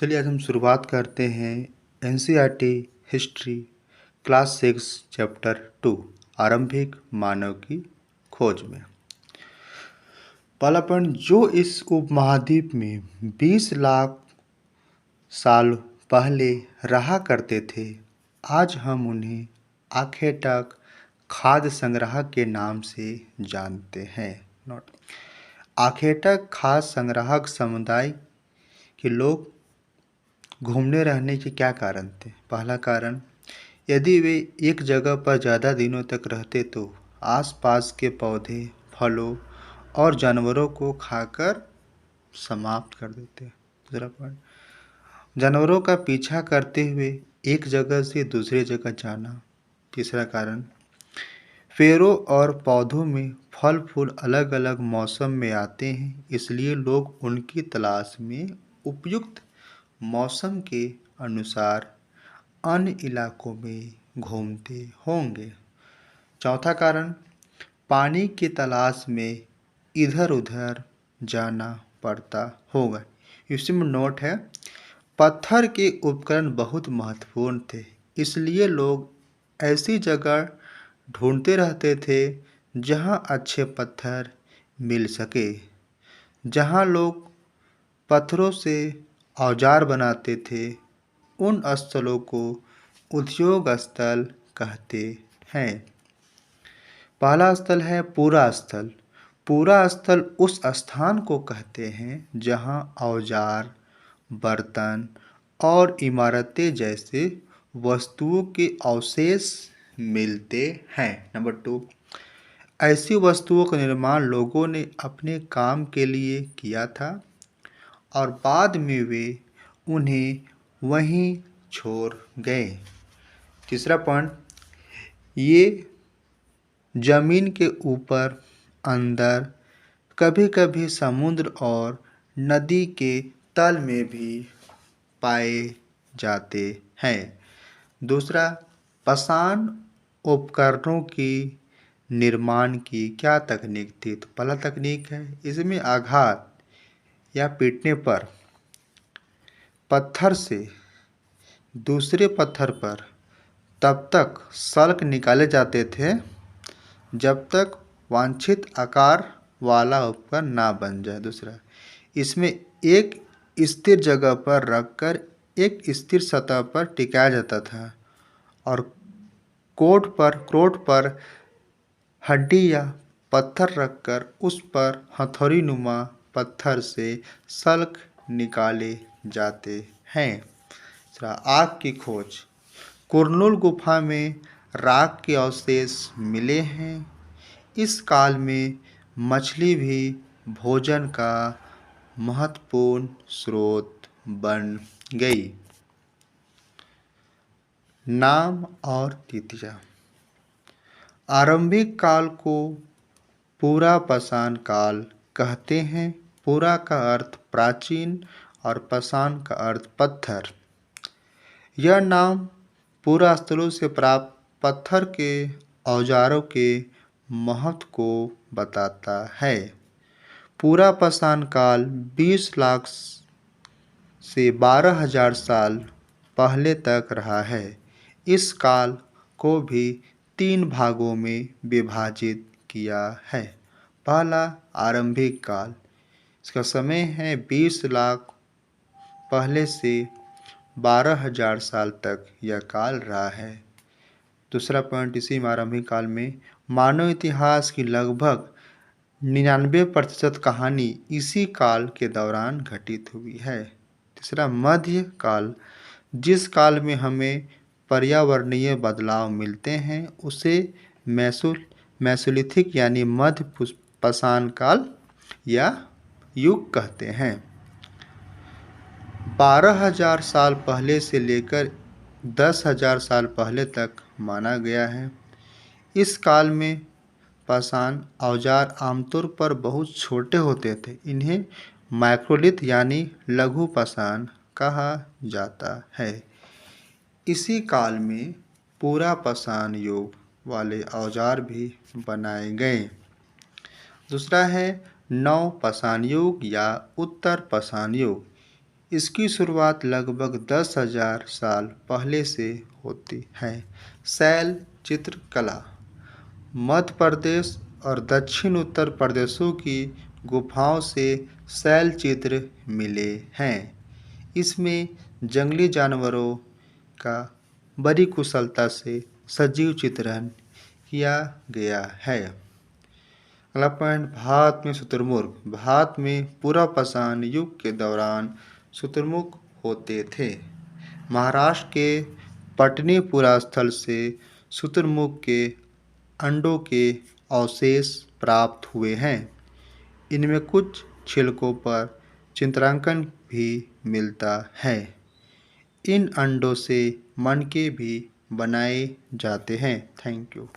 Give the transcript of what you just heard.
चलिए आज हम शुरुआत करते हैं एनसीईआरटी हिस्ट्री क्लास 6 चैप्टर 2 आरंभिक मानव की खोज में। पहला पॉइंट, जो इस उपमहाद्वीप में 20 लाख साल पहले रहा करते थे, आज हम उन्हें आखेटक खाद्य संग्रह के नाम से जानते हैं। नोट, आखेटक खाद्य संग्राहक समुदाय के लोग घूमने रहने के क्या कारण थे? पहला कारण, यदि वे एक जगह पर ज़्यादा दिनों तक रहते तो आसपास के पौधे, फलों और जानवरों को खाकर समाप्त कर देते। दूसरा पॉइंट, जानवरों का पीछा करते हुए एक जगह से दूसरे जगह जाना। तीसरा कारण, पेड़ों और पौधों में फल फूल अलग अलग मौसम में आते हैं, इसलिए लोग उनकी तलाश में उपयुक्त मौसम के अनुसार अन्य इलाकों में घूमते होंगे। चौथा कारण, पानी की तलाश में इधर उधर जाना पड़ता होगा। इसमें नोट है, पत्थर के उपकरण बहुत महत्वपूर्ण थे, इसलिए लोग ऐसी जगह ढूंढते रहते थे जहां अच्छे पत्थर मिल सके। जहां लोग पत्थरों से औजार बनाते थे, उन स्थलों को उद्योग स्थल कहते हैं। पहला स्थल है पूरा स्थल। पूरा स्थल उस स्थान को कहते हैं जहां औजार, बर्तन और इमारतें जैसे वस्तुओं के अवशेष मिलते हैं। नंबर 2, ऐसी वस्तुओं का निर्माण लोगों ने अपने काम के लिए किया था और बाद में वे उन्हें वहीं छोड़ गए। तीसरा पॉइंट, ये जमीन के ऊपर, अंदर, कभी कभी समुद्र और नदी के तल में भी पाए जाते हैं। दूसरा, पाषाण उपकरणों की निर्माण की क्या तकनीक थी? तो पहला तकनीक है, इसमें आघात या पीटने पर पत्थर से दूसरे पत्थर पर तब तक सल्क निकाले जाते थे जब तक वांछित आकार वाला उपकरण ना बन जाए। दूसरा, इसमें एक स्थिर जगह पर रखकर एक स्थिर सतह पर टिकाया जाता था और क्रोट पर हड्डी या पत्थर रखकर उस पर हथौड़ी नुमा पत्थर से सल्क निकाले जाते हैं। आग की खोज, कुरनूल गुफा में राख के अवशेष मिले हैं। इस काल में मछली भी भोजन का महत्वपूर्ण स्रोत बन गई। नाम और तिथियां, आरंभिक काल को पूरा पाषाण काल कहते हैं। पूरा का अर्थ प्राचीन और पाषाण का अर्थ पत्थर। यह नाम पूरा स्थलों से प्राप्त पत्थर के औजारों के महत्व को बताता है। पूरा पाषाण काल 20 लाख से 12,000 साल पहले तक रहा है। इस काल को भी 3 भागों में विभाजित किया है। पहला, आरंभिक काल, इसका समय है 20 लाख पहले से 12,000 साल तक यह काल रहा है। दूसरा पॉइंट, इसी आरंभिक काल में मानव इतिहास की लगभग 99% कहानी इसी काल के दौरान घटित हुई है। तीसरा, मध्य काल, जिस काल में हमें पर्यावरणीय बदलाव मिलते हैं उसे मेसोलिथिक यानी मध्य पाषाण काल या युग कहते हैं। 12,000 साल पहले से लेकर 10,000 साल पहले तक माना गया है। इस काल में पाषाण औजार आमतौर पर बहुत छोटे होते थे। इन्हें माइक्रोलिथ यानी लघु पाषाण कहा जाता है। इसी काल में पूरा पाषाण युग वाले औजार भी बनाए गए। दूसरा है नव पाषाण युग या उत्तर पाषाण युग। इसकी शुरुआत लगभग 10,000 साल पहले से होती है। शैल चित्रकला मध्य प्रदेश और दक्षिण उत्तर प्रदेशों की गुफाओं से शैल चित्र मिले हैं। इसमें जंगली जानवरों का बड़ी कुशलता से सजीव चित्रण किया गया है। अगला पॉइंट, भारत में शुतुरमुर्ग। भारत में पूर्व पाषाण युग के दौरान शुतुरमुर्ग होते थे। महाराष्ट्र के पटनीपुरा स्थल से शुतुरमुर्ग के अंडों के अवशेष प्राप्त हुए हैं। इनमें कुछ छिलकों पर चित्रांकन भी मिलता है। इन अंडों से मणके भी बनाए जाते हैं। Thank you.